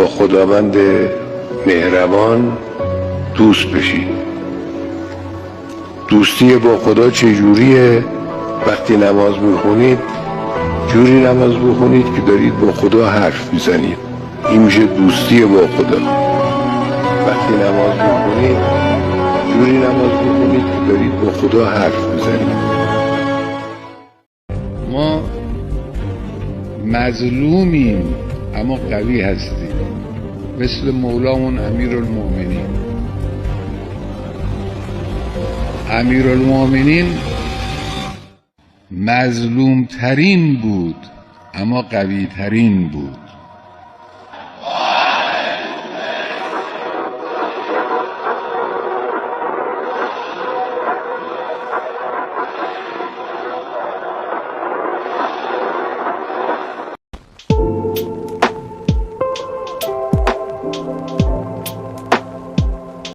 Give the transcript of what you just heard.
با خداوند مهربان دوست بشید. دوستی با خدا چجوریه؟ وقتی نماز میخونید جوری نماز بخونید که دارید با خدا حرف میزنید، این میشه دوستی با خدا. وقتی نماز میخونید جوری نماز بخونید که دارید با خدا حرف میزنید. ما مظلومیم اما قوی هستیم، مثل مولامون امیرالمؤمنین. امیرالمؤمنین مظلوم ترین بود اما قوی ترین بود.